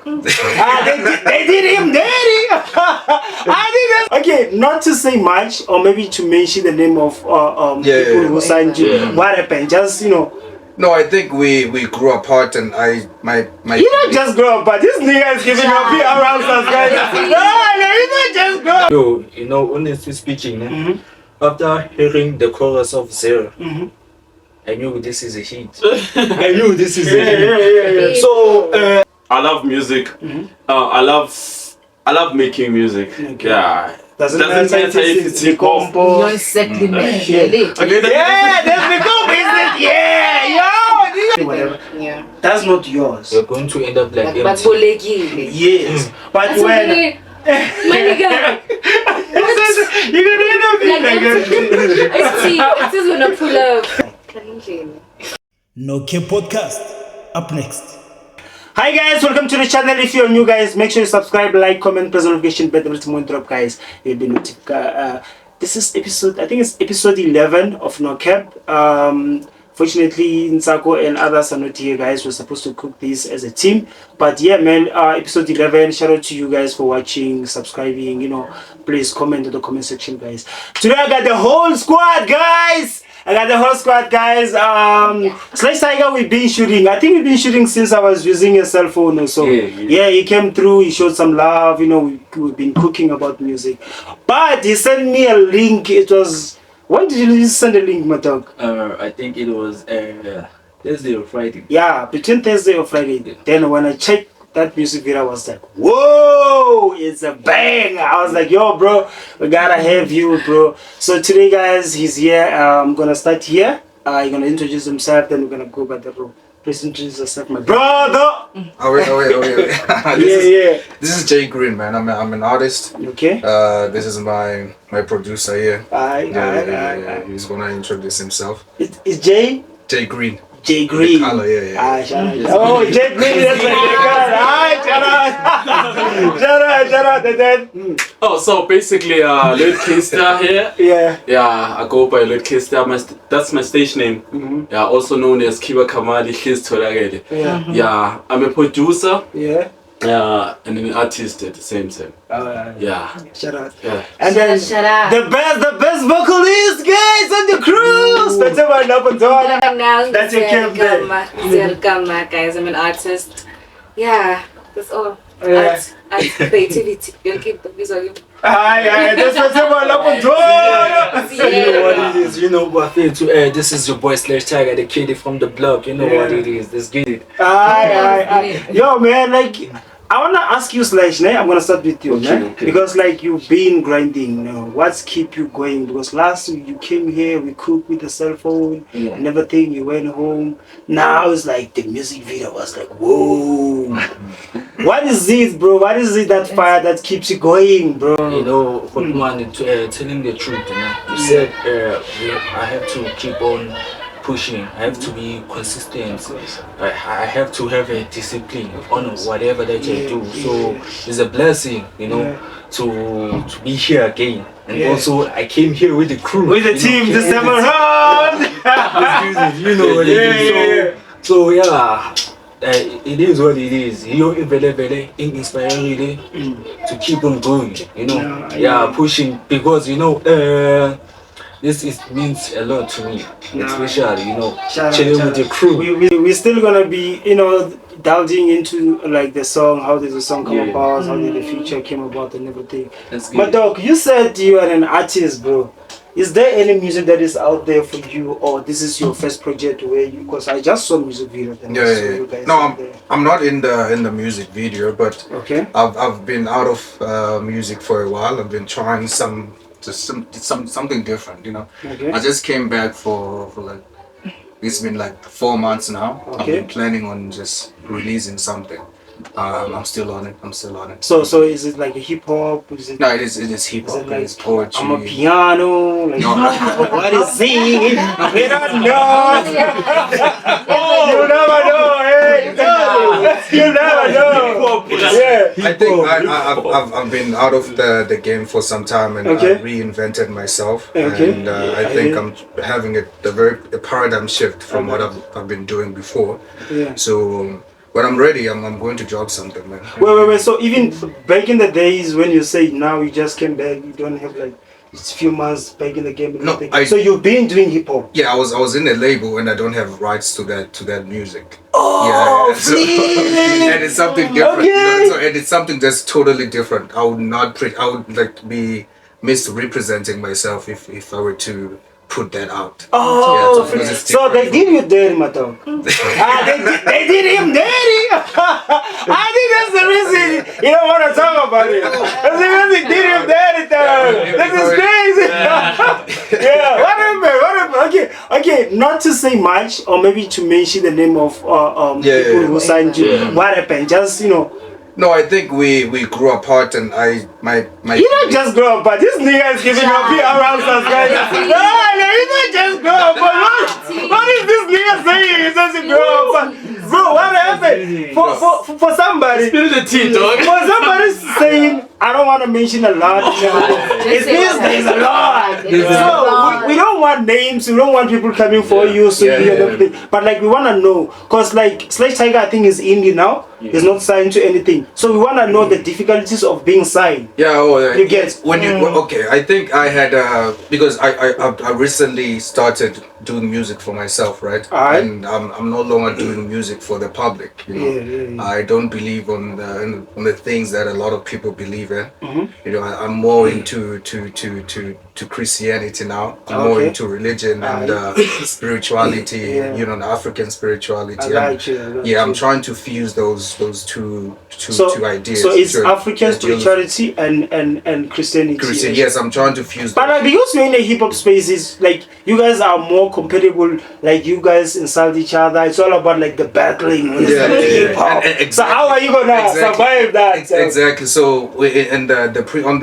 They did him dirty. I think okay, not to say much, or maybe to mention the name of people who signed you. Yeah. What happened? Just No, I think we grew apart, and my. You don't just grow apart. This nigga is giving up here around us, guys. No, you don't just grow. Yo, honestly speaking, after hearing the chorus of Zero, I knew this is a hit. I knew this is a hit. Yeah. So I love music. I love making music. Okay. Yeah. Doesn't matter if it's hip hop. compo. Not exactly man. Yeah, that's the compo, is it? Yeah, yo. Whatever. Yeah. That's not yours. you're going to end up like But empty. Bolegi. Yes, but when My nigga. you're gonna end up being like It is when I pull up. No K Podcast. Up next. Hi guys, welcome to the channel. If you're new guys, make sure you subscribe, like, comment, press notification bell, every time we drop guys. You'll be notified. This is episode, I think it's episode 11 of No Cap. Fortunately, Nsako and others are not here, guys. We're supposed to cook this as a team. But yeah, man, episode 11. Shout out to you guys for watching, subscribing. Please comment in the comment section, guys. Today I got the whole squad, guys. Slash Tiger, we've been shooting. I think we've been shooting since I was using a cell phone or so. Yeah, he came through, he showed some love. We've been cooking about music. But he sent me a link. It was, when did you send a link, my dog? I think it was Thursday or Friday. Yeah, between Thursday or Friday. Then when I checked that music video, I was like, whoa, it's a bang. I was like, yo, bro, we gotta have you, bro. So today, guys, he's here. I'm gonna start here. He's gonna introduce himself, then we're gonna go by the road. Please introduce yourself, my brother. Oh wait. This is Jay Green, man. I'm an artist. Okay. This is my producer here. He's gonna introduce himself. It's Jay Green. Jay Green. The color, Shout out. Oh, Jay Green, that's my nigga. Shout out. And then, Oh, so basically, Lil Kister here. yeah. I go by Lil Kister. That's my stage name. Yeah, also known as Kiba Kamali Kister. Yeah, I'm a producer. Yeah. And an artist at the same time. Yeah. Shout out. Yeah. And then Shout out. the best vocalist, guys, on the cruise. That's your Welcome, guys. I'm an artist. Yeah, that's all. Art, creativity. You'll keep the visual. That's what's You know what it is, but this is your boy Slash Tiger, the kid from the block. You know what it is. Let's get it. Yo, man, I wanna ask you, Slash, I'm gonna start with you, man. Okay. Because you've been grinding, what's keep you going? Because last week you came here, we cooked with the cell phone and everything, you went home. Now it's like the music video was like, whoa. What is it, bro? What is it, that fire that keeps you going, bro? Telling the truth, you said I have to keep on pushing. I have to be consistent. I have to have a discipline on whatever that I do. So it's a blessing, to be here again. And also I came here with the crew. With the team, the 7 round. You know what it is. So it is what it is. Very inspiring to keep on going. Pushing, because this means a lot to me, especially chilling with the crew. We're still gonna be delving into the song, how did the song come about, how did the feature came about and everything. But dog, you said you are an artist, bro. Is there any music that is out there for you, or this is your first project because I just saw music video. You guys I'm not in the music video, but okay. I've been out of music for a while. I've been trying something different, Okay. I just came back for it's been 4 months now. Okay. I've been planning on just releasing something. I'm still on it. So is it like a hip hop? Is it? No, it is hip hop. It's poetry. I'm a piano. What is it? We don't know. You never know, hey. You never know. Yeah. I think I've been out of the game for some time, and I reinvented myself. Okay. And I think I'm having a paradigm shift from what I've been doing before. Yeah. So when I'm ready, I'm going to drop something, man. Wait. So even back in the days when you say now you just came back, you don't have like it's a few months back in the game. And No, everything. So you've been doing hip hop. Yeah, I was in a label and I don't have rights to that music. Oh, So, please. and it's something different. Okay. So, and it's something that's totally different. I would like be misrepresenting myself if I were to put that out. Oh, Yeah, because it's so they different. did you dirty, my dog. They did him dirty. I think that's the reason you don't want to talk about it. That's the reason they did him dirty, dog. This is crazy. Yeah, what happened? Okay, not to say much, or maybe to mention the name of people who signed you. Yeah. What happened? Just No, I think we grew apart, and my. You don't just grow up, but this nigga is giving your PR answers, guys. No, you don't just grow up, but what is this nigga saying? He says you grow up, bro. What happened? For somebody, Spill the tea, dog. for somebody saying, I don't want to mention a lot. It means there's a lot. So we don't want names. We don't want people coming for you. So you hear everything. But like we want to know, cause like Slash Tiger, I think is indie now. He's not signed to anything. So we want to know the difficulties of being signed. Yeah, You get when you okay. I think I had because I recently started doing music for myself, right? Alright. And I'm no longer doing music for the public. You know, Yeah. I don't believe on the things that a lot of people believe in. You know, I'm more into to Christianity now. I'm more into religion and spirituality. Yeah. You know, the African spirituality. I got you. Yeah, I'm trying to fuse those two ideas. So it's Sure. African Yeah, spirituality and Christianity. Christian, yes, I'm trying to fuse But those. because we're in the hip hop spaces, like you guys are more compatible. Like you guys insult each other. It's all about like the battling. When it's like hip hop. So how are you gonna survive that? Exactly. So on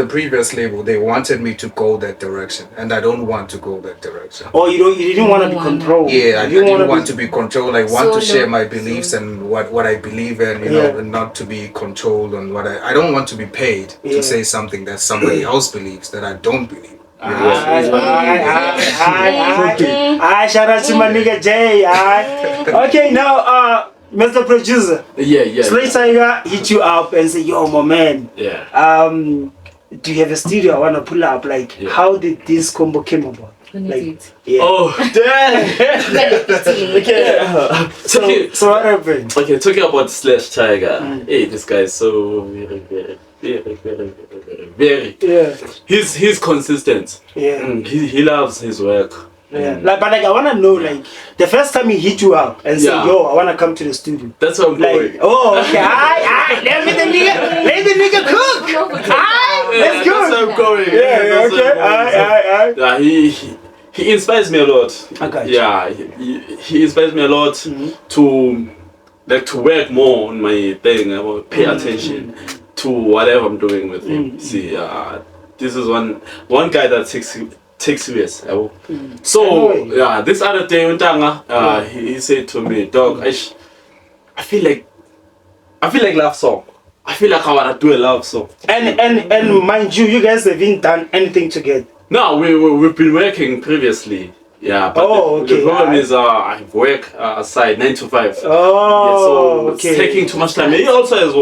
the previous label, they wanted me to go that direction, and I don't want to go that direction. Or you didn't want to be controlled. Yeah, I You didn't want to be controlled. I want to Solo. share my beliefs and what I believe in, you know, and not to be controlled on what I don't want to be paid to say something that somebody else believes that I don't believe. Shout out to my nigga Jay. Okay, now Mr. Producer, Yeah. Slay Tiger hit you up and say, yo, my man. Yeah. Do you have a studio I want to pull up? Like, how did this combo came about? Like, yeah. Oh, damn. Okay. So what happened? Okay, talking about Slash Tiger. Hey, this guy is so very. Yeah. He's consistent. Yeah. He loves his work. Yeah. Like, but like, I wanna know, like, the first time he hit you up and say, yo, I wanna come to the studio. That's what I'm going. Like, oh, okay, let the nigga cook. Let's go. That's where I'm going. Yeah, okay. Yeah, he inspires me a lot. I got you. Yeah, he inspires me a lot to work more on my thing. I will pay attention to whatever I'm doing with him. See, this is one guy that takes serious. So yeah, this other day he said to me, dog, I feel like love song. I feel like I wanna do a love song. And mind you guys haven't done anything together. No, we've been working previously. Yeah, but the problem is I work aside 9 to 5. Oh, yeah, so it's taking too much time. He also have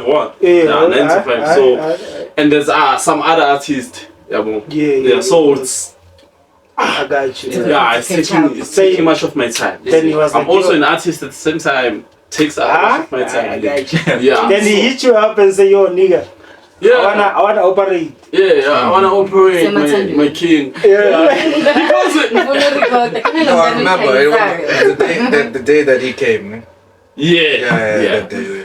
one. 9 to 5. So and there's some other artists. Yeah. So it's I got you. yeah, it's taking much of my time. Then he was I'm like, also an artist at the same time. Takes a lot of my time. I got you. Yeah. Then he hit you up and say, yo, nigga. Yeah. I wanna operate. Yeah, I wanna operate my king. Yeah. No, I remember the day that he came. Yeah. That day.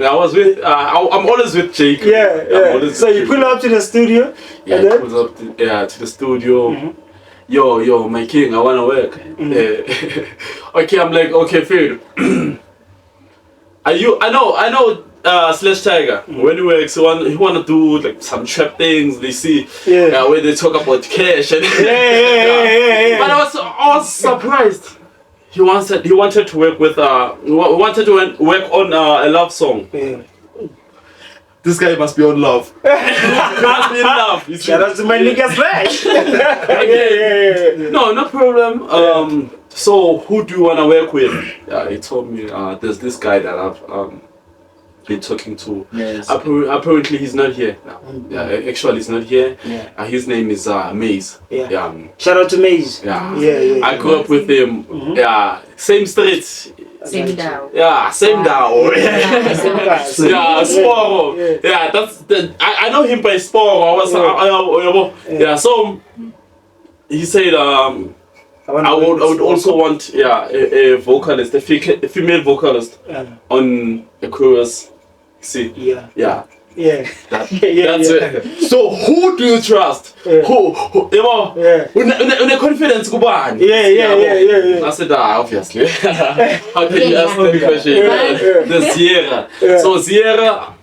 I was with. I'm always with Jake. Yeah. So you pull up to the studio. Yeah, and he then? pulls up to the studio. Yo, my king, I wanna work. Okay, I'm like, okay, fair. I know. Slash Tiger. When he works, he wanna do like some trap things. They see where they talk about cash and Yeah. But I was surprised. He wanted to work with work on a love song. Yeah. This guy must be on love. He must be in love. You see? Shout out to my nigga Slash. No problem. so who do you want to work with? Yeah, he told me there's this guy that I've been talking to. Yes. Apparently he's not here now. Yeah, actually he's not here. Yeah. His name is Maze. Yeah. Yeah. Shout out to Maze. Yeah. Yeah. I grew up with him. Yeah, same street. Same down. Yeah, same down. Yeah, Sporo. Yeah, that's the. I know him by Sporo. Yeah, so he said I would also want a vocalist, a female vocalist on a chorus. See? Yeah. That's it. So who do you trust? Who you know? When confidence go on. Yeah. I said obviously. How can you ask that question? The Sierra. So Sierra,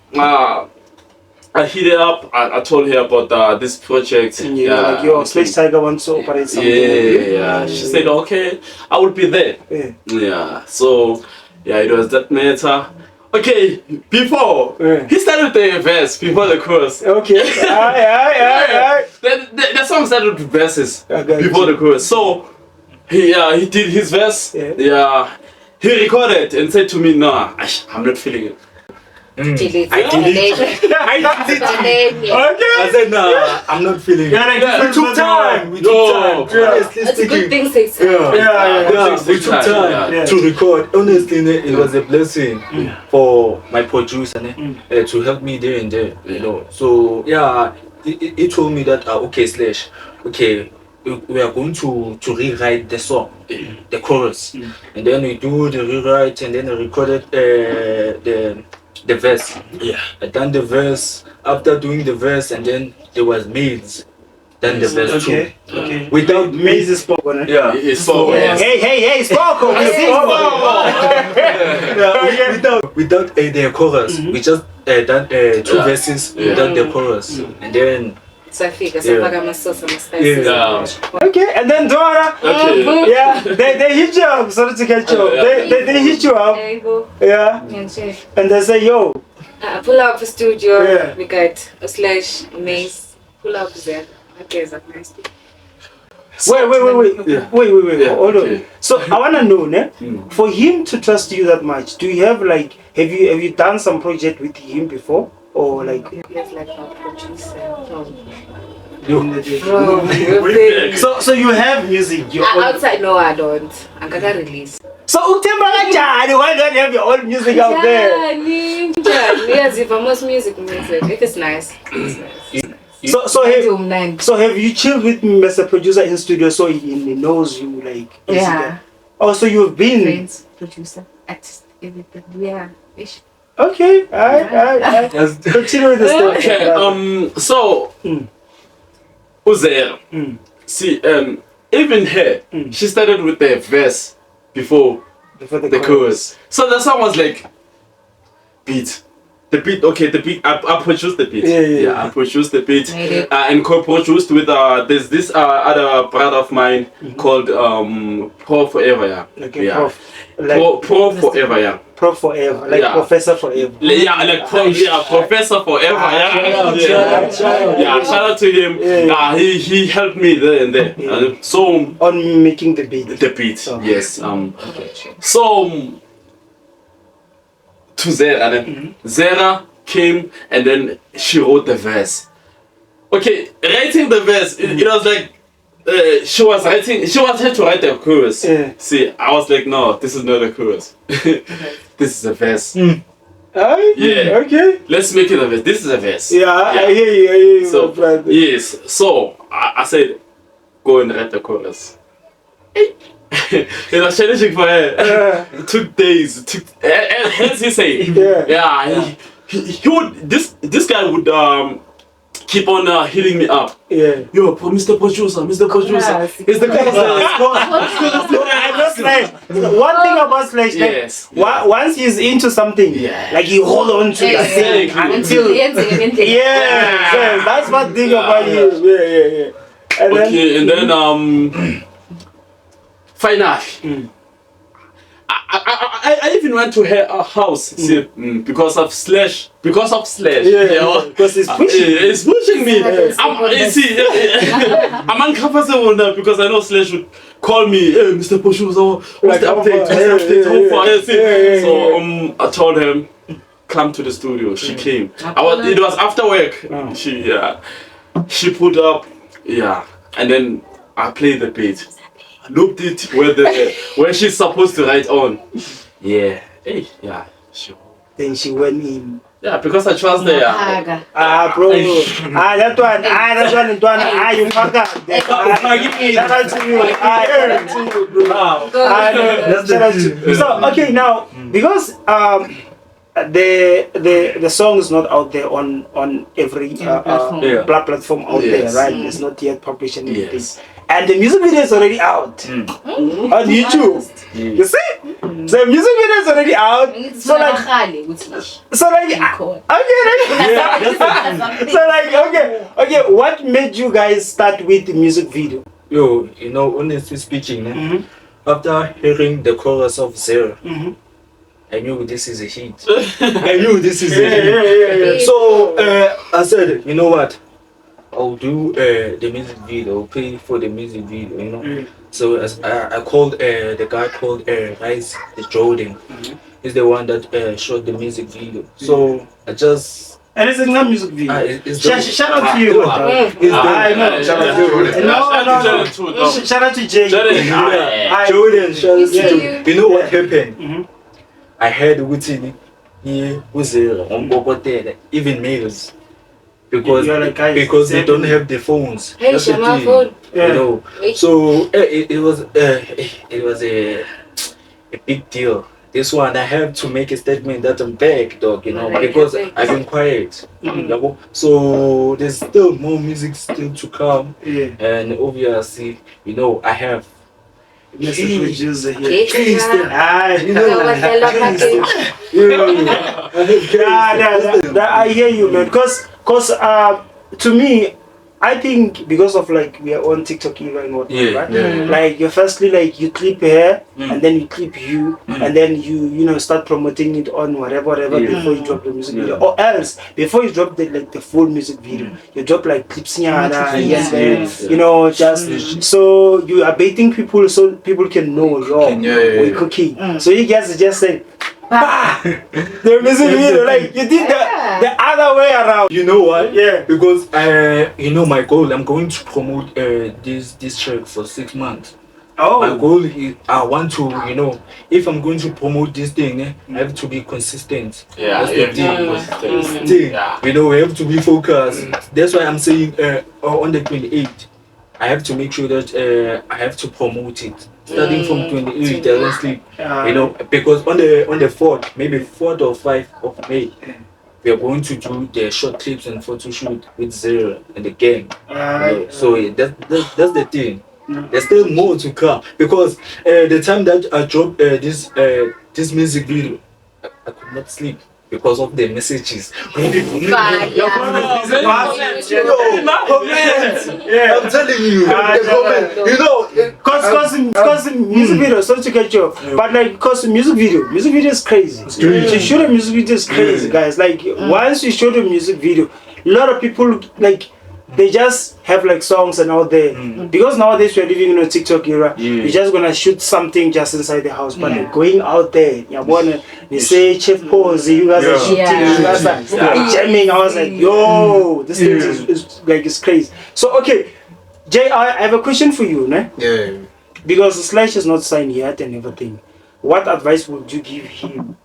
I hit her up. I told her about this project. Like your Sledge Tiger wants to operate something. Yeah. She said, okay, I will be there. Yeah. So it was that matter. Okay, before he started the verse before the chorus. Okay. The song started with verses before the chorus. So he did his verse. Yeah. He recorded and said to me, "No, I'm not feeling it." Delete. I said, nah, I'm not feeling it. We took time. It's a good thing takes time. We took time to record. Honestly, it was a blessing for my producer to help me there and there. You know. So he told me that okay, we are going to rewrite the song, the chorus, and then we do the rewrite and then we recorded the verse. I done the verse. After doing the verse, and then there was Maze. Then the verse too. Okay. Without Maze is spoken. It's spoken. Hey, spoken. Without the chorus, we just done two verses without the chorus, and then. Okay, and then Dora. Okay. Yeah, they hit you up. Sorry to catch you. They hit you up. Yeah. And they say, yo. Pull up the studio. Yeah. We got a Slash Maze. Pull up there. Okay, is that nice? Wait. Hold on. So I wanna know, for him to trust you that much, do you have have you done some project with him before? Or like He's like our producer. So you have music. Outside, no, I don't. I gotta release. So why not have your own music out there? Yes, if I'm music. If it's nice, it's nice. So have you chilled with him as a producer in studio so he knows you like? Yeah. Oh, so you've been Friends, producer, artist, everything. Yeah. Ish. Okay. Alright. Continue with the story. Okay. So Uzair. See, even her, she started with the verse before the chorus. So the song was like beat. The beat, I produced the beat. Yeah, I produced the beat and co-produced with there's this other brother of mine called Pro Forever. Pro Forever. Pro Forever, like Professor Forever. Professor Forever. Shout out to him. He helped me there and there. So on making the beat. Yes. So to Zera. Zera came and then she wrote the verse. Okay, writing the verse, it was like she wanted to write the chorus. See, I was like, no, this is not a chorus. This is a verse. Okay. Let's make it a verse. This is a verse. I hear you. So, yes. So I said, go and write the chorus. It was challenging for her. It took days. Hence he said, he would. This guy would keep on hitting me up. Yo, Mr. Producer. It's the one thing about Slash, once he's into something, like he hold on to that thing until that's one thing about you. And then finally, I even went to her house because of Slash. Because he's pushing. It's pushing me. I'm uncomfortable now because I know Slash call me, hey, Mr. Poshu, so what's the update? How far is it? So I told him, come to the studio. She came. It was after work. She put up, and then I played the beat. I looped it where she's supposed to write on. Yeah. Hey, yeah. Sure. Then she went in. Yeah, because I trust her. Bro. That one. You fuck up. Shout out to you. Shout out to you, bro. Shout out to you. So, okay, now, because the song is not out there on every platform out there, right? It's not yet published and everything. And the music video is already out on YouTube. You see? So the music video is already out. Okay, what made you guys start with the music video? Yo, you know, honestly speaking, after hearing the chorus of Zero, I knew this is a hit. So I said, you know what? I'll do the music video, I'll pay for the music video, you know. So as I called the guy called Rice Jordan. He's the one that shot the music video. So I just and it's not music video. Shout out to you. Shout out to Jay. Jordan, shout out to you. You know what happened? I heard Wutini, he was on even males. Because they don't have the phones. Hey, that's the thing, phone. You know. So it was a big deal. This one I have to make a statement that I'm back, dog. You know, because I've been quiet. So there's still more music still to come. And obviously, you know, I have. Mr. Producer here. I hear you, man. Cause to me, I think because of like we are on TikTok era and whatnot, right? Like you firstly like you clip her and then you clip you and then you start promoting it on whatever before you drop the music video, or else before you drop the full music video, you drop like clips just so you are baiting people so people can know we're cooking. So you guys just say. The music video, like you did the other way around. You know what? Yeah. Because you know my goal. I'm going to promote this track for 6 months. Oh. My goal is I want to, you know, if I'm going to promote this thing, I have to be consistent. Yeah. That's the thing. You know, we have to be focused. That's why I'm saying on the 28th, I have to make sure that I have to promote it. Starting from 28th, I don't sleep. You know, because on the 4th, maybe 4th or 5th of May, we are going to do the short clips and photo shoot with Zero and the gang. So that's the thing. There's still more to come because the time that I dropped this music video, I could not sleep. Because of the messages. I'm telling you, you know, cause music video, sorry to cut you off, but like cause music video is crazy. To shoot a music video is crazy, guys. Like once you shoot a music video, a lot of people like they just have like songs and out there because nowadays we're living in a TikTok era. You're just gonna shoot something just inside the house, but like going out there, you say Chef Pose, you guys are shooting, you guys are jamming. I was like, yo, this thing is like it's crazy. So okay, Jay, I have a question for you, né? Yeah. Because Slash is not signed yet and everything. What advice would you give him?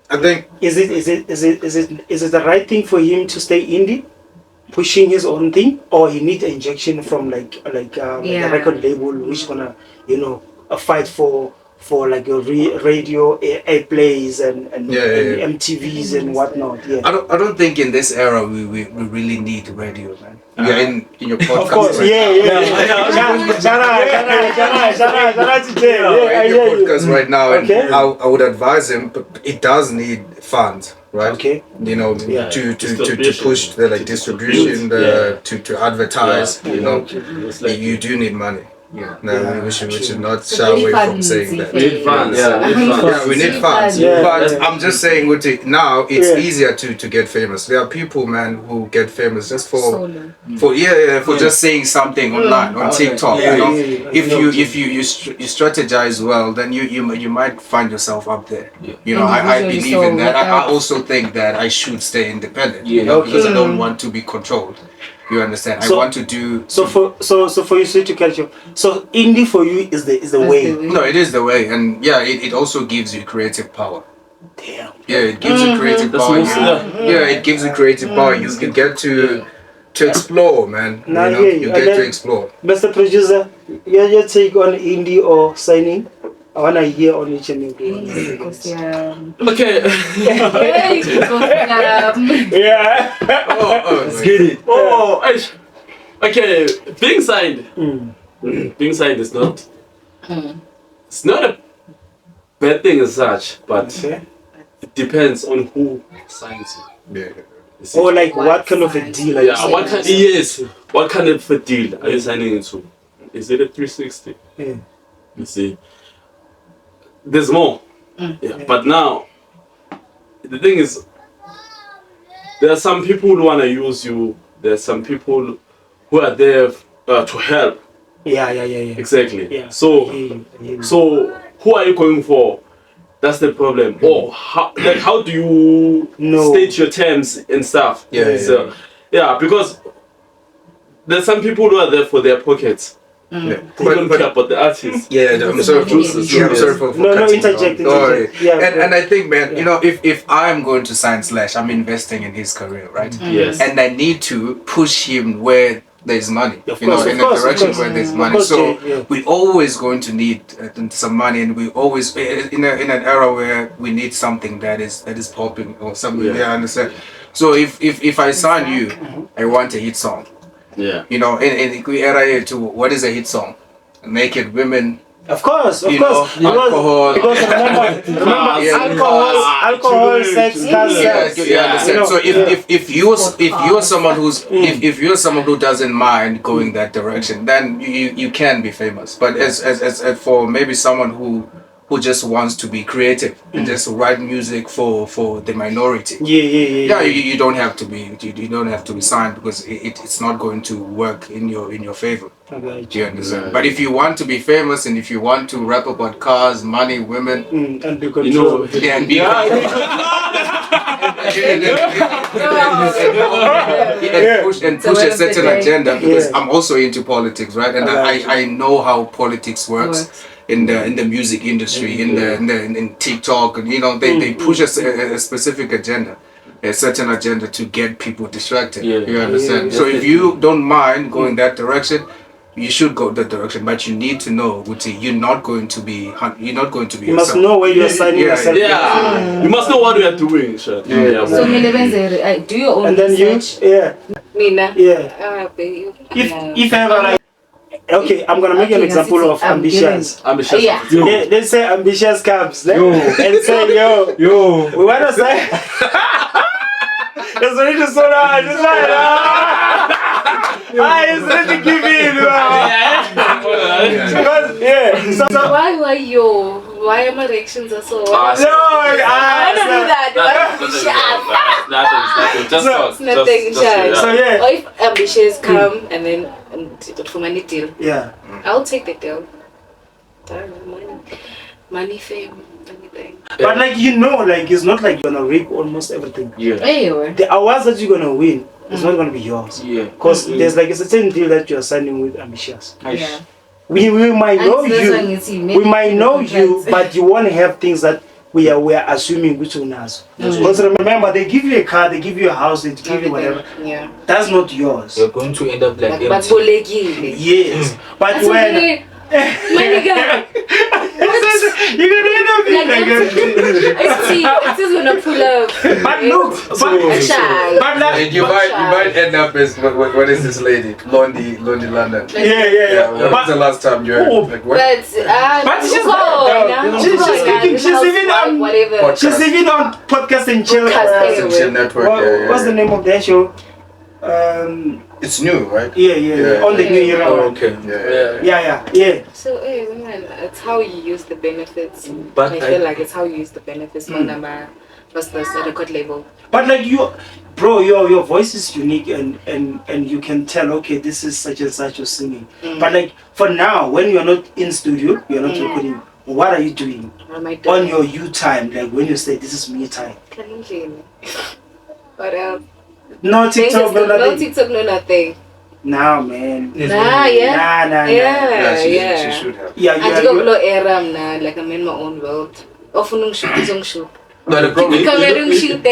I think is it the right thing for him to stay indie? Pushing his own thing, or he needs an injection from the record label which gonna fight for like a radio airplays and MTVs and whatnot. I don't think in this era we really need radio, man. Yeah, in your podcast. Of course, right? Podcast right now, and I would advise him, but it does need funds, right? Okay. You know, to push the like distribution, to advertise. You know, you do need money. Yeah. No, we should not So shy away from funds, saying that. we need funds. Yeah, we need funds. Yeah, But yeah. I'm just saying, Uti, now it's Yeah. easier to get famous. There are people, man, who get famous just for Solo. for just saying something online on TikTok. Yeah, You know, yeah, yeah. if you strategize well, then you might find yourself up there. Yeah. You know, I Individually, believe so in that. I without- also think that I should stay independent. Yeah. You know, because I Okay. don't want to be controlled. You understand? I So- want to do. So for you, sorry to catch you. So indie for you is the way. No, it is the way, and yeah, it also gives you creative power. Damn. Yeah, it gives you creative That's power. most- Yeah, it gives you creative power. You get to explore, man. Nah, You know, yeah, you and get then- to explore. Mr. Producer, your take on indie or signing? I wanna hear on each and every one. Because, yeah. Okay. Hey, because, Yeah. Oh, Let's get it. Oh, okay. Being signed. Being signed is not. It's not a bad thing as such, but Okay. it depends on who signs you. yeah. You see? Or like what kind of a deal are you Yeah, what kind? Yes, what kind of a deal are you signing into? Is it a 360? Yeah. You see, there's more. Yeah, but now the thing is, there are some people who want to use you. There are some people who are there to help. Yeah. Exactly. Yeah. So, I hear you. so who are you going for? That's the problem. Or how do you No. state your terms and stuff? Yeah, So, yeah, because there's some people who are there for their pockets. Yeah. Who don't care about the artists. Yeah, I'm sorry for Yeah, I'm sorry for No, cutting interject, you off. interject. Yeah, and I think, man, yeah. you know, if I'm going to sign Slash, I'm investing in his career, right? Yes. And I need to push him where there's money, Of you know, course, in of a course, of direction course. where there's Of money. course, So yeah. we're always going to need some money, and we always in an era where we need something that is popping or something. Yeah. Yeah, I understand. So if I sign you, I want a hit song. Yeah. You know, in era to what is a hit song? Naked women. Of course, You know, alcohol. Because remember, Yeah. alcohol, sex, cars, Yeah, sex. you understand. You know, So if you're someone who's if you're someone who doesn't mind going that direction, then you can be famous. But as for maybe someone who just wants to be creative and just write music for the minority. Yeah. Yeah, you don't have to be you don't have to be signed because it's not going to work in your favor. Okay. Do you understand? Yeah. But if you want to be famous and if you want to rap about cars, money, women, And be You know, controlled. yeah, and be and So push end a of the certain day- agenda because Yeah. I'm also into politics, right? And I know how politics works in the music industry, in TikTok, and you know they push a specific agenda, a certain agenda to get people distracted. Yeah. You understand? Yeah. So if you don't mind going that direction, you should go that direction, but you need to know, Wuti, you're not going to be You must yourself. know where you're signing Yeah, yourself. yeah. You must know what we are doing. Sure. Yeah. So, Milebenzeri, do your own And then you, research. yeah. Mina. Yeah. Babe. If ever like, okay, I'm gonna make an Okay, example that's of it. I'm ambitious. Ambitious. Yeah. Let's say ambitious comes and say, yo, we wanna say. It's ready to slow down. Just like, it's ready to give in. Because, yeah. So, Why are my reactions are so? no, I don't do that. Nothing. Just talk. It's nothing, Just- So, yeah. Or if ambitious come and then for money deal, Yeah. I'll take the deal. Money, fame, anything. But like like it's not like you're gonna reap almost everything. Yeah. Anyway. The awards that you're gonna win is not gonna be yours. Yeah. Because there's like a certain deal that you're signing with ambitious. Yeah. We might know And this one you. is maybe We might know the you, contract. but you won't have things that we are assuming which owners. Because remember, they give you a car, they give you a house, they give you whatever. Yeah. That's not yours. You're going to end up like But empty. bolegi. Yes. But That's when okay. My nigga. you're gonna end up being like It is gonna pull up. But look, Shy. but like, And you might end up as what is this lady? Blondie London. yeah. When was the But last time you heard like what? But she's speaking, she's even on- whatever. she's even on podcast and chill. Podcast. Social network. What's the name of that show? It's new, right? Yeah. On the new era. Oh, okay. Yeah. So, man, it's how you use the benefits. But I feel like it's how you use the benefits on a record label. But like bro, your voice is unique and you can tell, okay, this is such and such you're singing. But like for now, when you're not in studio, you're not recording. What are you doing What am I doing? on your you time? Like when you say this is me time. What else? No TikTok, no No nothing. TikTok, no nothing. Nah, man. Nah, yeah. Nah. Yeah. She should have. Yeah, I go below era, like I'm in my own world. Often shoot. But the problem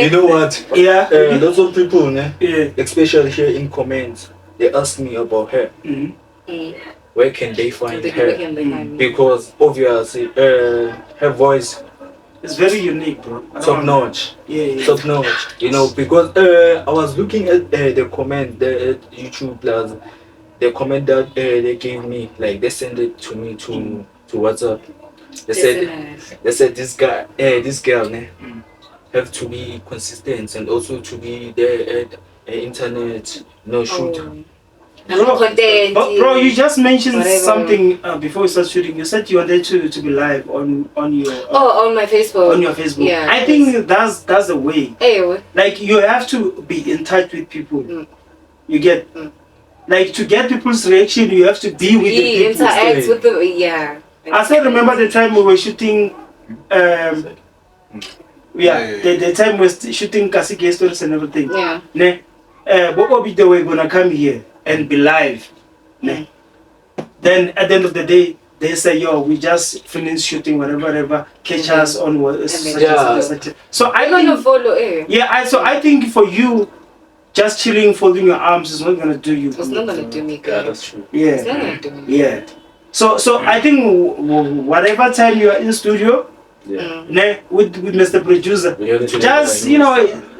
You know what? Yeah. Lots of people, Yeah. especially here in comments, they ask me about her. Where can they find her? Because obviously, her voice It's very unique, bro. top notch. Yeah. Top notch. You know, because I was looking at the comment, the YouTube plus the comment that they gave me, like they sent it to me to WhatsApp. They said this girl have to be consistent and also to be there at internet, shoot. Content. But bro, you just mentioned Whatever. something before we start shooting. You said you wanted to be live on your on my Facebook. on your Facebook. Yeah, I think that's the way. Hey, Like you have to be in touch with people. You get like to get people's reaction. You have to be with the people. interact with them. Yeah. I still remember the time we were shooting. The time we were shooting Kasike stories and everything. Yeah. Ne, what will be the way gonna come here and be live? Ne. Then at the end of the day, they say, "Yo, we just finished shooting whatever. Catch us on what such." So I I'm gonna think, follow. I think for you, just chilling, folding your arms is not gonna do you. It's not gonna do me Yeah, good. that's true. It's not Yeah, gonna do me. yeah. So I think whatever time you are in studio, ne, with Mr. Producer, We have to just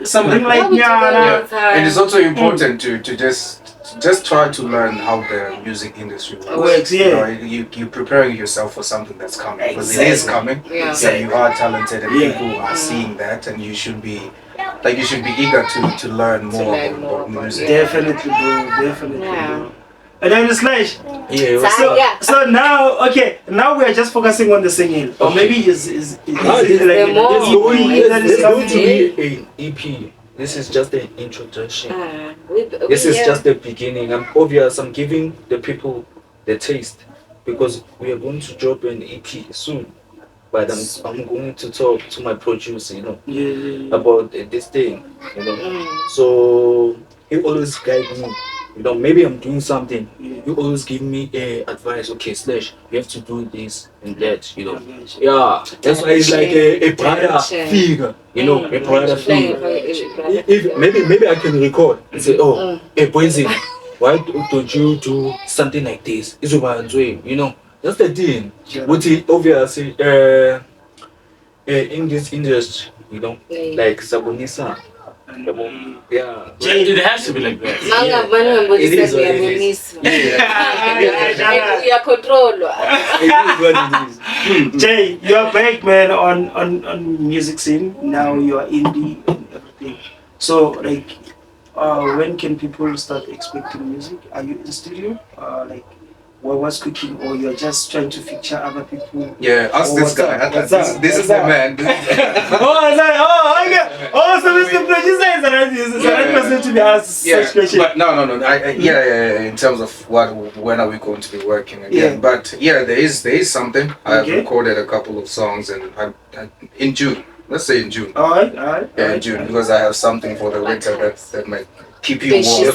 something like And it's also important to just try to learn how the music industry works. Works, yeah. You're preparing yourself for something that's coming because it is coming. Yeah. So you are talented and Yeah. people are seeing that, and you should be eager to learn more about music. Definitely, bro. Definitely. Yeah. Bro. And then Slash. Yeah, So now, now we are just focusing on the singing, or maybe is There's going to be an EP. This is just the introduction. This is just the beginning. I'm giving the people the taste because we are going to drop an EP soon. But I'm going to talk to my producer, about this thing, So he always guide me. Maybe I'm doing something. You always give me advice. Okay, Slash, you have to do this and that. Yeah, that's why it's like a brother figure. A brother figure. If maybe I can record and say, hey, Boise, why don't you do something like this? It's about that's the thing. But obviously, in this industry, like Sabonisa. Yeah, It has to be like that. It is what it is. We are controlled. It is what it is. Jay, you are back, man, on music scene. Now you are indie and everything. So like, when can people start expecting music? Are you in studio? What's cooking, or you're just trying to feature other people? Yeah, ask this guy. This is the man. So Mr. Producer is the right person to be asked such questions. But no. In terms of when are we going to be working again? Yeah. But there is something. I've Okay. recorded a couple of songs, and in June. Let's say in June. All right. Yeah, in June, because I have something for the winter that might keep you warm.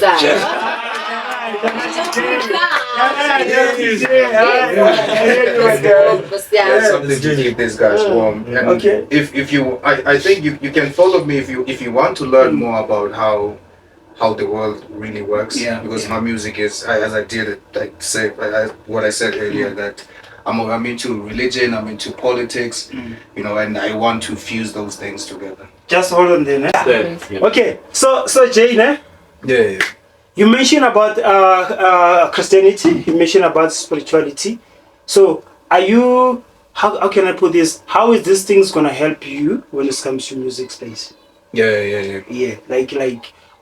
Something to keep these guys warm. And Okay. If you, I think you can follow me if you want to learn more about how the world really works. Yeah. Because my music is, as I did say what I said earlier, that I'm into religion, I'm into politics, and I want to fuse those things together. Just hold on there. Okay, so Jay, Yeah. you mentioned about Christianity. You mentioned about spirituality. So, are you? How can I put this? How is this things gonna help you when it comes to music space? Yeah. Yeah, like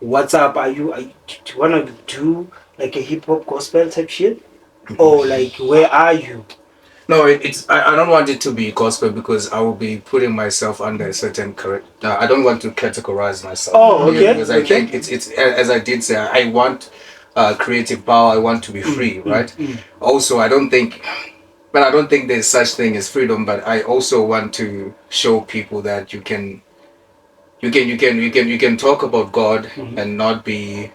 what's up? Do you wanna do like a hip hop gospel type shit, or like where are you? No, I don't want it to be gospel because I will be putting myself under a certain I don't want to categorize myself. Oh, okay. Because I think it's as I did say, I want creative power. I want to be free, right? Also, I don't think there's such thing as freedom, but I also want to show people that you can talk about God and not be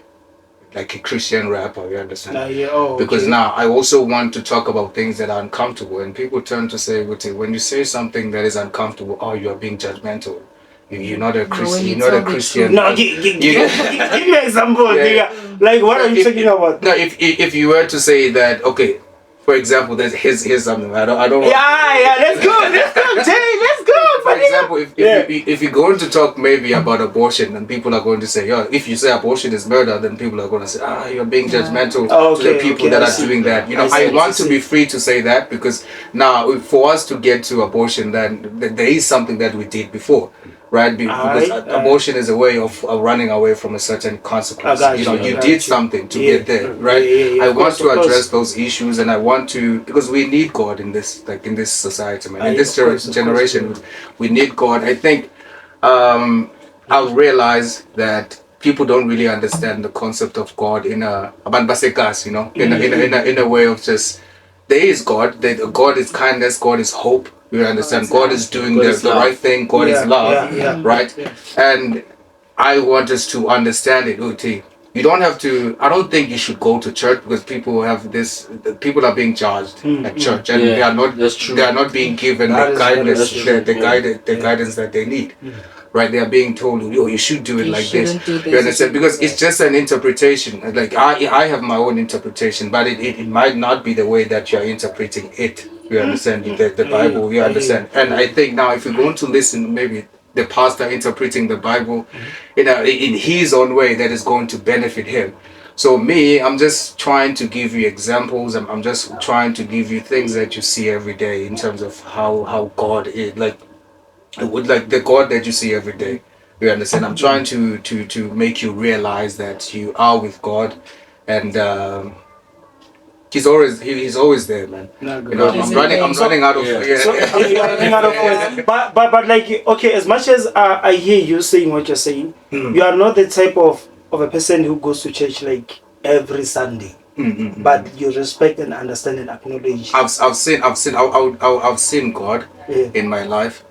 like a Christian rapper, you understand? Because now I also want to talk about things that are uncomfortable, and people tend to say, when you say something that is uncomfortable, oh, you are being judgmental. You're not a Christian. You're not a Christian. No, give me an example, nigga. Like, what are you talking about? No, if you were to say that, okay, for example, here's something I don't. Yeah, let's go, Jay, let's go. For example, if you're going to talk maybe about abortion, then people are going to say, if you say abortion is murder, then people are going to say, you're being judgmental to the people that are doing that. You know, I want to be free to say that, because now for us to get to abortion, then there is something that we did before. Right, because abortion is a way of running away from a certain consequence. You did something to get there, right? I want to address those issues, and I want to, because we need God in this society, man. In this generation, we need God. I think I've realized that people don't really understand the concept of God in a way of just, there is God. God is kindness. God is hope. You understand? God is doing the right thing. God is love, right? And I want us to understand it, Uti. You don't have to. I don't think you should go to church, because people have this. People are being judged at church, and they are not. They are not being given the guidance, the guidance that they need. Right? They are being told, you should do it like this. You understand? Because it's just an interpretation. Like I have my own interpretation, but it might not be the way that you are interpreting it. You understand? The Bible, you understand? And I think now, if you're going to listen, maybe the pastor interpreting the Bible in his own way, that is going to benefit him. So me, I'm just trying to give you examples. I'm just trying to give you things that you see every day in terms of how God is, like the God that you see every day. You understand? I'm trying to make you realize that you are with God, and He's always there, man. I'm running out of words. But like, okay, as much as I hear you saying what you're saying, you are not the type of a person who goes to church like every Sunday. But you respect and understand and acknowledge. I've seen God in my life.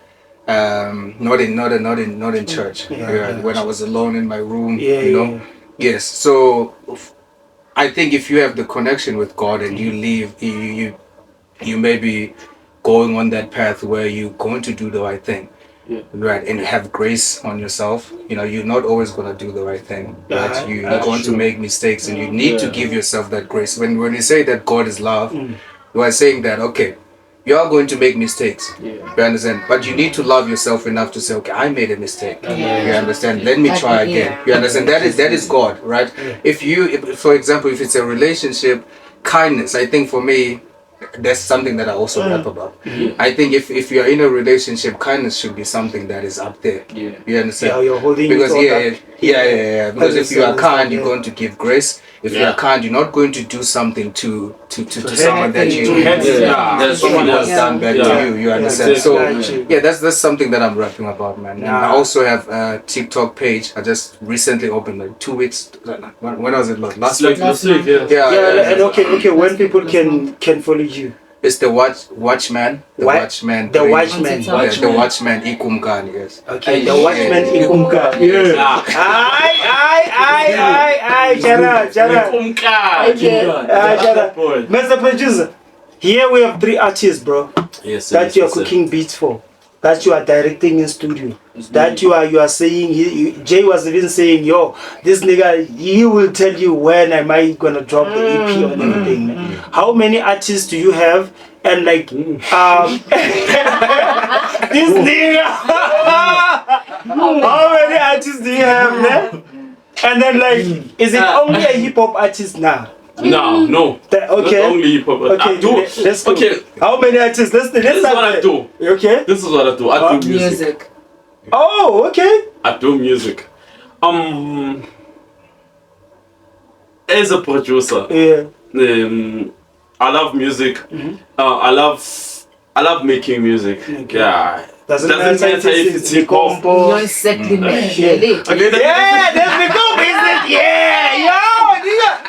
Not in church. When I was alone in my room, Yes. So I think if you have the connection with God and you leave, you may be going on that path where you're going to do the right thing, right, and have grace on yourself. You're not always going to do the right thing, right? You're going to make mistakes, and you need to give yourself that grace. When you say that God is love, you are saying that, okay, you are going to make mistakes. You understand? But you need to love yourself enough to say, okay, I made a mistake. You understand? Let me try again. You understand? That is God, right? If for example, if it's a relationship, kindness, I think for me, that's something that I also rap about. I think if you're in a relationship, kindness should be something that is up there. You understand? You're holding because because if you are kind, you're going to give grace. If you are kind, you're not going to do something to someone that someone else done bad to you. You understand? So that's something that I'm rapping about, man. And I also have a TikTok page. I just recently opened, like 2 weeks. When was it? Last week. And okay. When people can follow you. It's the Watchman. The Watchman. The Watchman. The Watchman Ikumkan, yes. Okay, the Watchman Ikumkan. Yeah. Aye, Jara. Mr. Producer, here we have 3 artists, bro. Yes. That you are cooking beats for. That you are directing in studio. That you are saying, Jay was even saying, this nigga, he will tell you when am I gonna drop the EP and everything. How many artists do you have? And like, this nigga, how many artists do you have, man? And then like, is it only a hip hop artist now? No. Okay. Not only hip hop. Okay, let's go. Okay. How many artists? This is what I do. Okay. This is what I do. I do music. Oh, okay. I do music. as a producer, I love music. I love making music. Okay. Yeah. Doesn't matter if it's hip hop. No, exactly, man. Yeah, there's the combo, isn't it? Yeah, yo, we got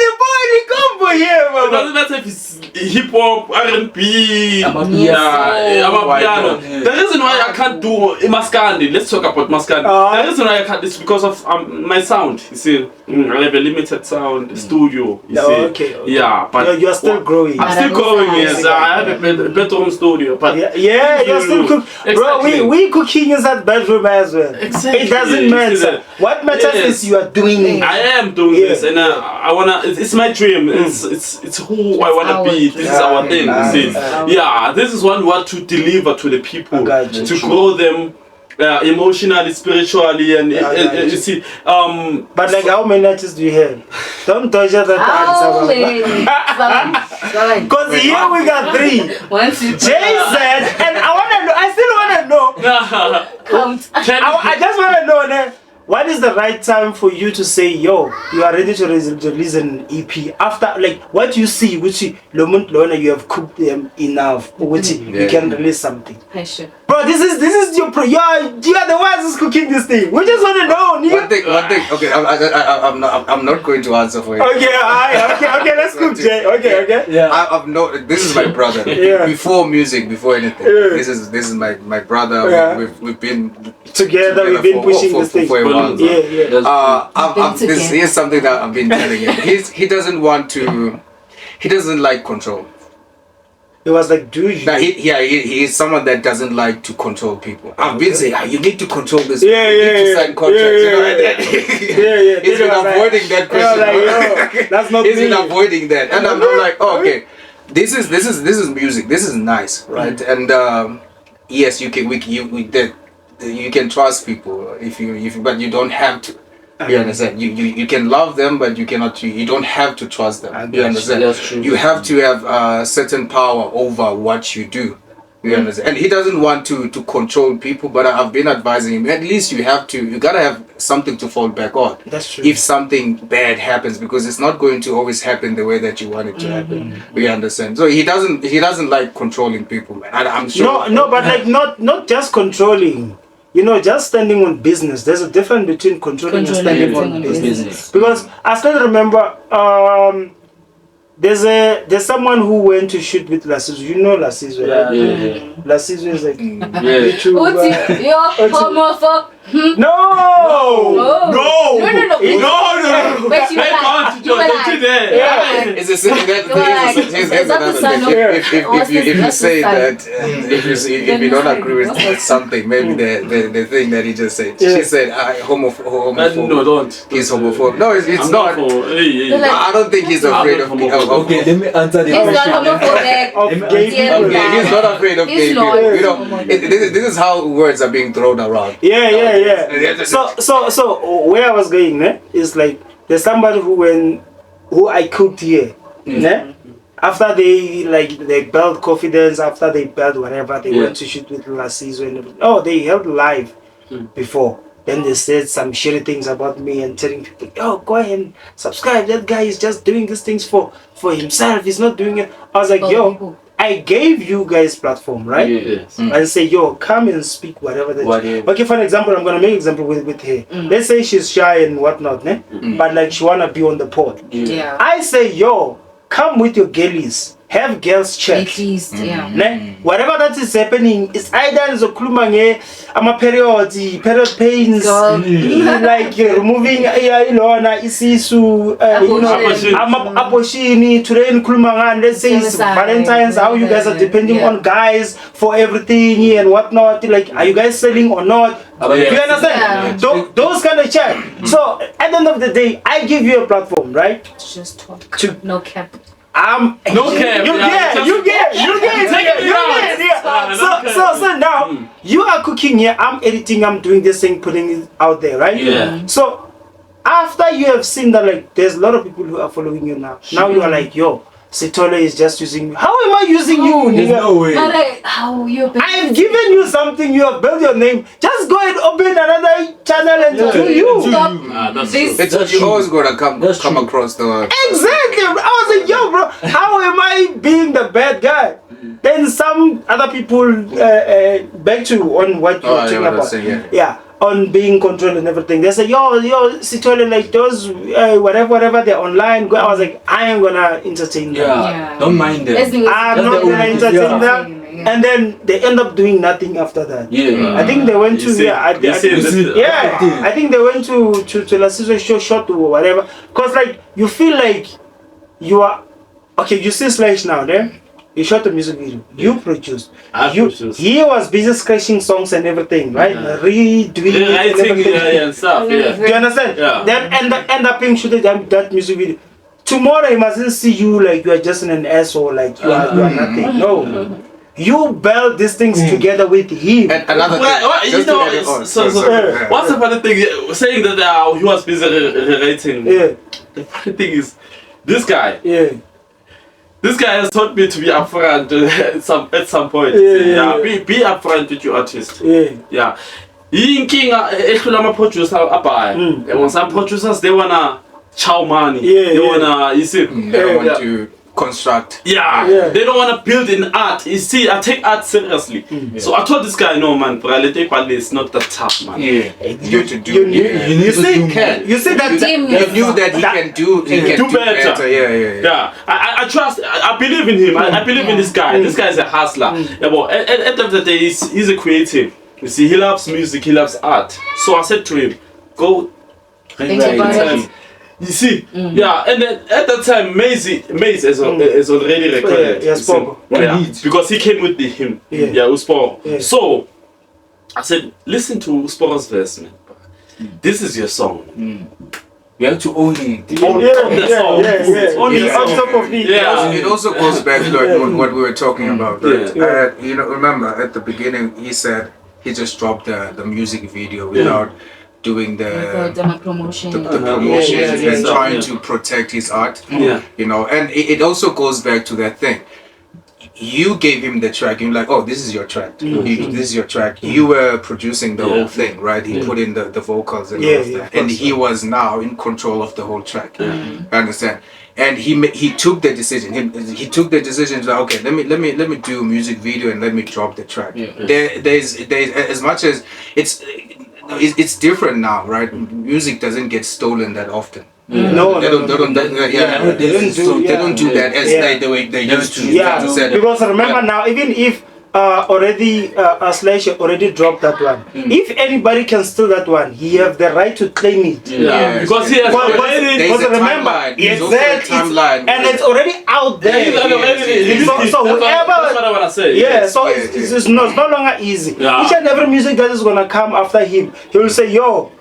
the body combo here, It mama. doesn't matter if it's hip hop, R&B, Amapiano. Amapiano. The reason why I can't do Maskandi, let's talk about Maskandi. The reason why I can't is because of my sound. You see, I have a limited sound studio. You see, Okay. yeah, but You're still growing. I'm still growing. Yes, I have a bedroom studio, but Yeah, you're still cooking. Bro, Exactly. we cooking inside bedroom as well. Exactly. It doesn't matter. What matters is you are doing it. I am doing this, and I wanna. It's my dream. It's who I wanna be. This is our thing. You see. Yeah, this is what we want to deliver to the people, to grow them emotionally, spiritually, and you see. But like, how many artists do you have? Don't touch that How answer. many? Because here we got 3. Once you Jason, and I still wanna know. count. I just wanna know now. What is the right time for you to say, yo, you are ready to release an EP? After, like, what you see, which you have cooked them enough, which you can release something. Passion. Bro, this is your you are the ones who's cooking this thing. We just want to know. One thing. Okay, I'm not going to answer for you. Okay, let's cook, Jay. Okay. Yeah. I've no. This is my brother. Before music, before anything. This is my brother. Yeah. We've been together. We've been pushing this thing for a while. Yeah. Here's something that I've been telling him. He doesn't want to. He doesn't like control. It was like, do you? Now, he is someone that doesn't like to control people. I've been saying, you need to control this. Yeah, you need to sign contracts. He's been avoiding that question. Like, that's not He's me. been avoiding that, and I'm like, oh, okay, this is music. This is nice, right? And yes, you can trust people if you, but you don't have to. You understand? You can love them, but you cannot. You don't have to trust them. You understand? That's true. You have to have certain power over what you do. You understand? And he doesn't want to control people, but I've been advising him. At least you gotta have something to fall back on. That's true. If something bad happens, because it's not going to always happen the way that you want it to happen. You understand? So he doesn't like controlling people, man. I'm sure. No, but like not just controlling. You know, just standing on business. There's a difference between controlling and standing on business. Because I still remember, there's someone who went to shoot with Lasizo. You know Lasizo, right? Yeah. Lasizo is like Uti, you're homophobe. No. But you were like, It's a thing if you say that if you don't agree with something, maybe the thing that he just said. She said homophobe. No, don't. He's homophobe. No, it's not. I don't think he's afraid of Okay, let me answer the he's not question. homophobic. Of gay people. Okay, he's not afraid of gay He's not. people. You know, this is how words are being thrown around. Yeah. So where I was going, is like there's somebody who I cooked here, after they built confidence, after they built whatever, they went to shoot with Lasizo and they held live before. Then they said some shitty things about me and telling people, go ahead and subscribe. That guy is just doing these things for himself. He's not doing it. I was like, I gave you guys platform, right? Yes. And say, come and speak whatever okay, for an example, I'm gonna make an example with her. Let's say she's shy and whatnot, but like she wanna be on the pod. Yeah. I say, come with your girlies. Have girls check. At least, Whatever that is happening, it's either nge period pains, like removing isisu, abortion, today in let's say it's Valentine's, how you guys are depending on guys for everything and whatnot. Like, are you guys selling or not? You understand? Those kind of chat. So at the end of the day, I give you a platform, right? Just talk. No cap. No cap. You get. So now you are cooking here. I'm editing. I'm doing this thing, putting it out there, right? Yeah. So after you have seen that, like, there's a lot of people who are following you now. Now you are like, Sithole is just using me. How am I using you, There's nigga? no way. But how you? I have given you something, you have built your name. Just go and open another channel and do you. Stop That's this. true. It's you're always gonna come across the. Exactly. I was like, yo, bro, how am I being the bad guy? Then some other people back to on what you were talking about. Yeah, on being controlled and everything. They say, yo, Sithole, like those whatever they're online. I was like, I am gonna entertain them. Yeah. Don't mind them. I'm not gonna entertain Yeah. them. Yeah. And then they end up doing nothing after that. Yeah. I think they went to You see- I you see this- I think they went to Lasizwe show shot or whatever. Cause like you feel like you are okay. You see Slash now there. You shot a music video. You produced. I produced. He was busy scratching songs and everything, right? Redoing it and Writing everything. and stuff. Yeah. Do you understand? Yeah. Then end up being shooting that music video. Tomorrow he mustn't see you like you are just an asshole, like you are nothing. No. You build these things together with him. And another Well, thing, you just to know, add it on. so, Yeah. what's the funny thing? Saying that he was busy writing. Yeah, The funny thing is, this guy has taught me to be upfront at some point. Yeah. Be upfront with your artist. yeah. Yeah. Yinkinga ehlula ama-producer abhaya. Yabona, some producers they wanna chow money. Yeah, They yeah. wanna, you see. They don't want to construct. Yeah, Yeah. they don't want to build in art. You see, I take art seriously. So I told this guy, no man, reality is not that tough, man. Yeah. You to do. You You see, can. you see that. You knew that he can do. He can Do do better. better. Yeah. Yeah, I trust, I believe in him. I believe in this guy. This guy is a hustler. Yeah, but at the end of the day, he's a creative. You see, he loves music, he loves art. So I said to him, go Think about it. You see, yeah, and then at that time, Maze is already recorded. Yeah, you see. spoke. Yeah, because he came with him. Yeah. Usporo. Yeah. So I said, listen to Usporo's verse, man. This is your song. You have to own it. Own the song. Own the Yeah. On song. top of it. Yeah. It also goes back to like what we were talking about, right? Yeah. You know, remember at the beginning he said he just dropped the music video without doing the promotion. promotion Yeah. and trying to protect his art. Yeah. You know, and it also goes back to that thing. You gave him the track. You're like, oh, this is your track. This is your track. You were producing the whole thing, right? He put in the vocals and all of that, and he was now in control of the whole track. I understand. And he took the decision. He took the decision to like, okay, let me do a music video and let me drop the track. There's as much as it's different now, right? Music doesn't get stolen that often. No, They don't do that as the way they used to. Yeah, to say. because remember now, even if already Slash already dropped that one, if anybody can steal that one, he have the right to claim it. Yeah. Because he has already. There's a remember, timeline. There's also a timeline. and it's already out there. So whoever, That's what I want to say. yeah, so it's no longer easy. Yeah. Each and every music that is gonna come after him, he will say, yo.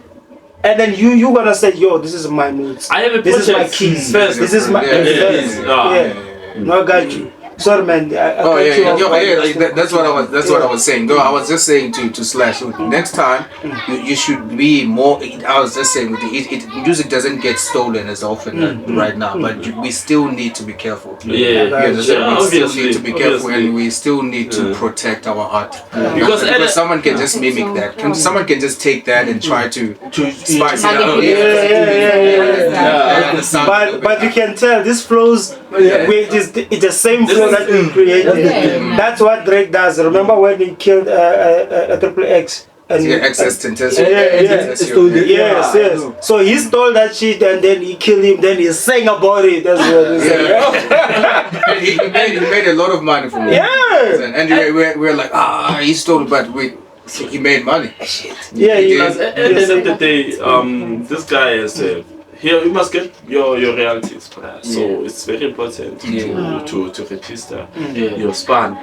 And then you gonna say, yo, this is my moods. I have a This is my project keys. first. This is my Yeah. yeah. No, I got you. Sorry, man. I Oh cut you yeah, off. that's what I was. That's what I was saying. Though I was just saying to Slash, next time you should be more. I was just saying, music doesn't get stolen as often right now, but we still need to be careful. Yeah. You understand? We still Obviously, need to be careful, obviously. and we still need to protect our art. Because Someone can just mimic that. Someone can just take that and try to spice it up. But you can tell this flows. It's the same flow that we created. Okay. That's what Drake does. Remember when he killed a Triple X? And Access to Yes. So he stole that shit and then he killed him. Then he sang about it. That's what he said. And he made a lot of money from it. Yeah. And we're like, he stole it, but he made money. Yeah. Because at the end of the day, this guy is here. You must get your realities, perhaps. So it's very important to register your span.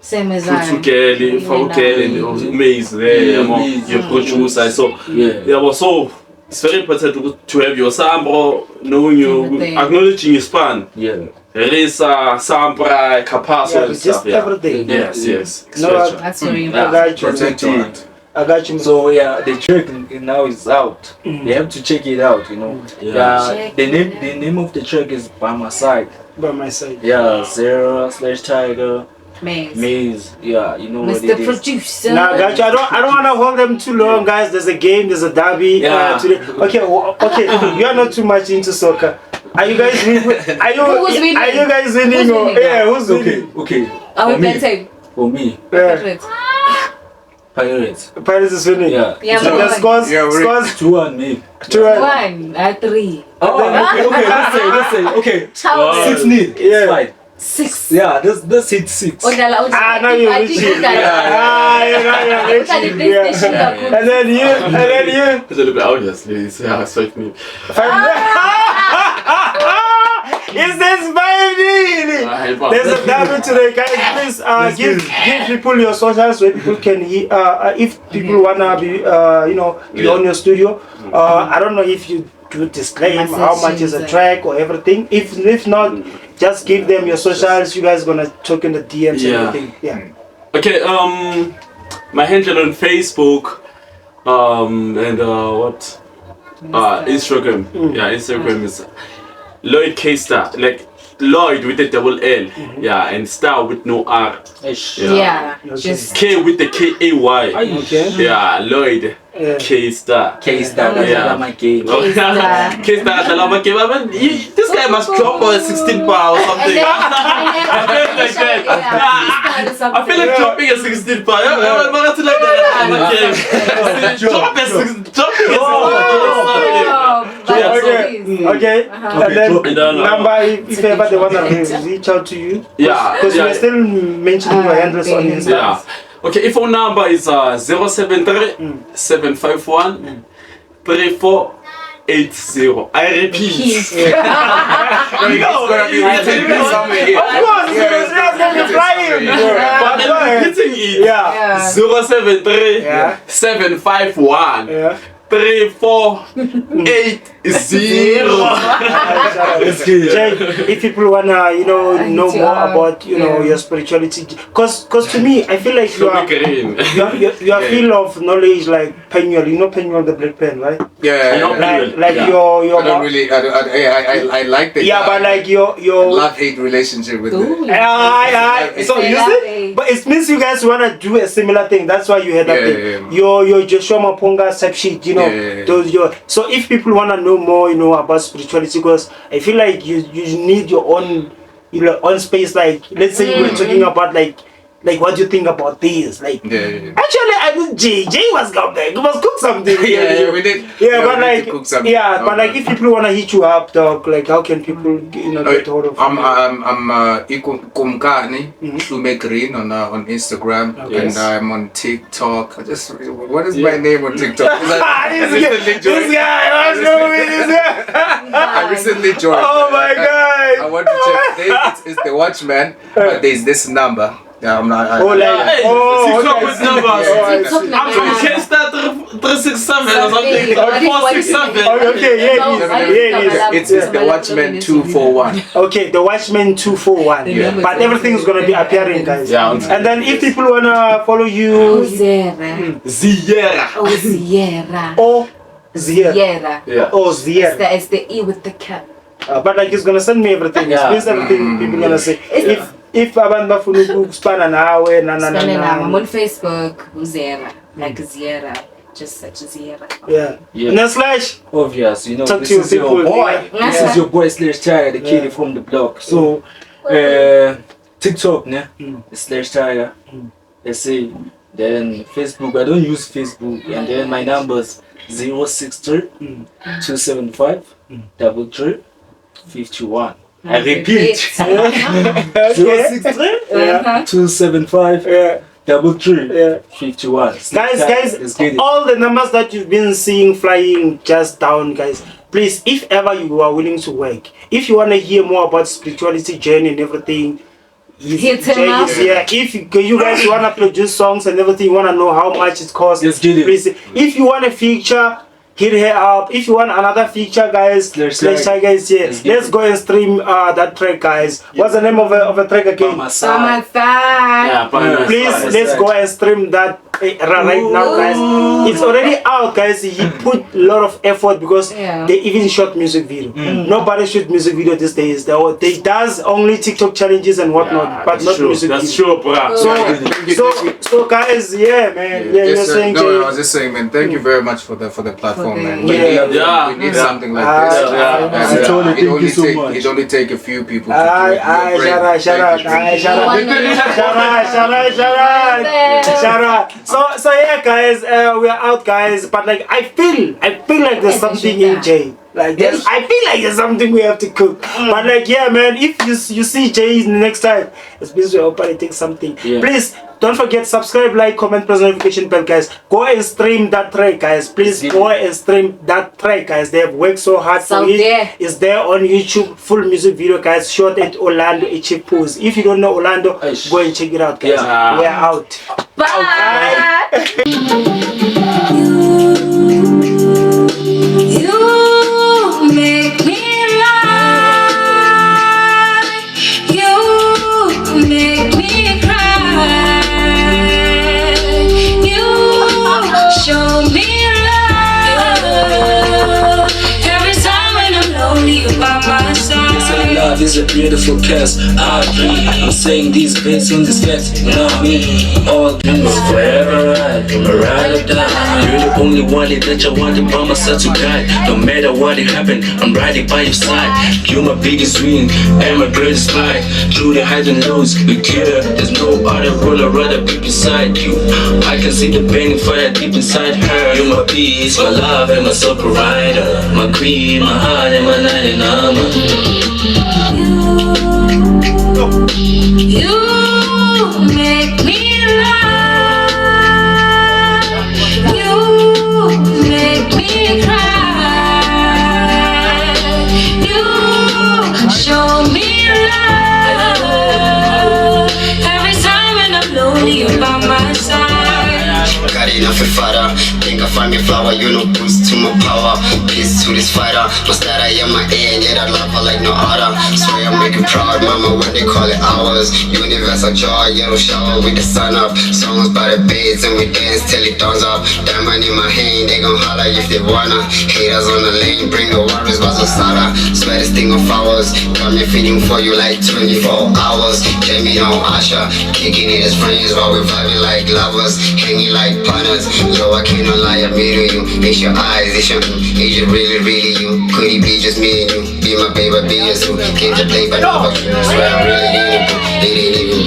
Same as I. Futukele, Faukele, Maze there, your producer. So so it's very important to have your sample, knowing you, acknowledging your span. Risa, Sampra, Capasso, and Just stuff. everything. Yes. No, That's very I important. got you. Protect your art. I I got you. So yeah, the track now is out. They have to check it out, you know. Check The name of the track is By My Side. By my side. Yeah, Zero/Tiger Maze. Yeah, you know what Mr. it is. Producer. Now, guys, I don't want to hold them too long, guys. There's a game, there's a derby today. Okay, okay. You are not too much into soccer. Are you guys winning? Who's winning? Are you guys winning? Who's winning? Yeah, who's winning? Okay. Are we For me, playing? for me, Yeah. Pirates. Paris is winning. Yeah. Yeah, So the but scores, Yeah, we're- scores 2-1 me. 2-1. 1, 3. Oh, okay, let's say, okay. How? 6-0. Yeah. It's fine. 6. Yeah, let's hit 6. Ah, now you're reaching. Ah, now you're reaching. Yeah. And then you. It's a little bit obviously. Yeah, it's 5 minutes. Is this baby? There's a derby today, guys. Please give people your socials where people can hear. If people wanna be, be on your studio. I don't know if you do disclaim how much is a track or everything. If not, just give them your socials. You guys gonna talk in the DMs and everything. Yeah. Okay, my handle on Facebook, and what? Instagram. Yeah, Instagram is Lloyd K Star, like Lloyd with a double L. Yeah, and Star with no R. Yeah. Just K with the K-A-Y. Okay. Yeah, Lloyd K Star. K-Star, Yeah. my game. K-Star. K-Star, this guy must drop a 16 pound or something. I feel like dropping a 16 pound. I'm not like that. Dropping a 16 Okay. And then number if ever they wanna reach out to you. Yeah. Because we're still mentioning your handles on Instagram. Yeah. Okay, if phone number is 073 751 3480. I repeat. It's gonna be written somewhere here. Of course, it's gonna be flying. But I'm repeating it. Yeah. 073 Yeah. 751 Yeah. 3480. Jay, if people wanna, know more about, your spirituality, cause to me, I feel like you are full of knowledge, like Penuel. You know Penuel, the black pen, right? Yeah. Like your. I don't really. I like the. Yeah, but like your love-hate relationship with it. So you see, but it means you guys wanna do a similar thing. That's why you had that thing. Your Joshua Maponga sub sheet, those so if people wanna know more, about spirituality, because I feel like you need your own, own space. Like let's say we were talking about like what do you think about this? Like actually, I was Jay was come back. You must cook something. We did. Yeah, but like but like if people wanna hit you up, dog, like how can people get hold of you? I'm Kumkani Shume Green on Instagram, and I'm on TikTok. What is my name on TikTok? This guy, what's going with this guy? I recently joined. Oh my god! I want to check. It's the Watchman, but there's this number. Yeah, I'm not. TikTok with numbers. I'm from K-Star 367 or something. Or 467. Okay, It's the Watchman 241. Okay, the Watchman 241. Yeah. But everything's gonna be appearing, guys. Yeah. And then if people wanna follow you, Zera. Ziyera. Oh, Zera. or Zier. Zera. Yeah. Oh, Zier. It's the E with the cap. But like he's gonna send me everything. It means everything people gonna say. If abantu bafuna ukuspana nawe I'm on Facebook, Zera. Like Zera. Just such a Zera. Yeah. Now slash. Obvious, Talk this to is your people. boy. This is your boy /Tiger, the kid from the block. So, TikTok, /Tiger. Let's say. Then Facebook, I don't use Facebook. And then my numbers 063 275 3351. I repeat. 063 275 3351. Guys, all the numbers that you've been seeing flying just down, guys. Please, if ever you are willing to work, if you want to hear more about spirituality journey and everything, hit him up. If you guys want to produce songs and everything, you want to know how much it costs, please. If you want a feature, hit her up. If you want another feature, guys, let's go and stream that track, guys. What's the name of a track again? Please, let's go and stream that right now, guys. It's already out, guys. He put a lot of effort because they even shot music video. Nobody shoot music video these days. They does only TikTok challenges and whatnot, but not music video. That's true, bro. So guys, yeah, man. Yeah, you're saying. No, I was just saying, man. Thank you very much for the platform, man. We need something like this. It only take a few people to do it. Shut up. So yeah, guys, we are out, guys. But like, I feel like there's something in Jay. Like this, I feel like there's something we have to cook. But like, yeah, man, if you see Jay next time, it's because we're hoping to take something. Please don't forget, subscribe, like, comment, press notification bell, guys. Go and stream that track, guys. Please go and stream that track, guys. They have worked so hard for it. It's there on YouTube, full music video, guys. Shot at Orlando HF Pose. If you don't know Orlando, go and check it out, guys. We're out. Bye. Make me laugh, you make me cry, you show me love, every time when I'm lonely you're by my side. Love is a beautiful curse. I agree. I'm saying these based on this fact, not me. All dreams forever right, from a ride or die. You're the only one that I wanted by my side to guide. No matter what it happened, I'm riding by your side. You're my biggest win and my greatest fight. Through the highs and lows, we care. There's no other role I'd rather be beside you. I can see the burning fire deep inside her. You're my peace, my love, and my soul provider. My queen, my heart, and my night and armor. You make me laugh, you make me cry, you show me love, every time when I'm lonely you're by my side. Got enough with fire, think I find me flower, you know boost to my power. Peace to this fighter, must that I am my end, yet I love her like no other. Swear I make you proud, mama, when they call it ours. Universal joy, yellow shower with the sun up. Songs by the beds and we dance till it dawns up. Diamond in my hand, they gon' holler if they wanna. Haters on the lane, bring the worries, but so sada. Swear this thing of ours, got me feeling for you like 24 hours. Jamie on Asha, kicking it as friends while we vibing like lovers, hanging like partners. Yo, I cannot lie, I'm meeting you. It's your eyes, it's your is it really you? Could it be just me and you? Be my baby, be your zoo. Came to play but never you. Swear I really didn't even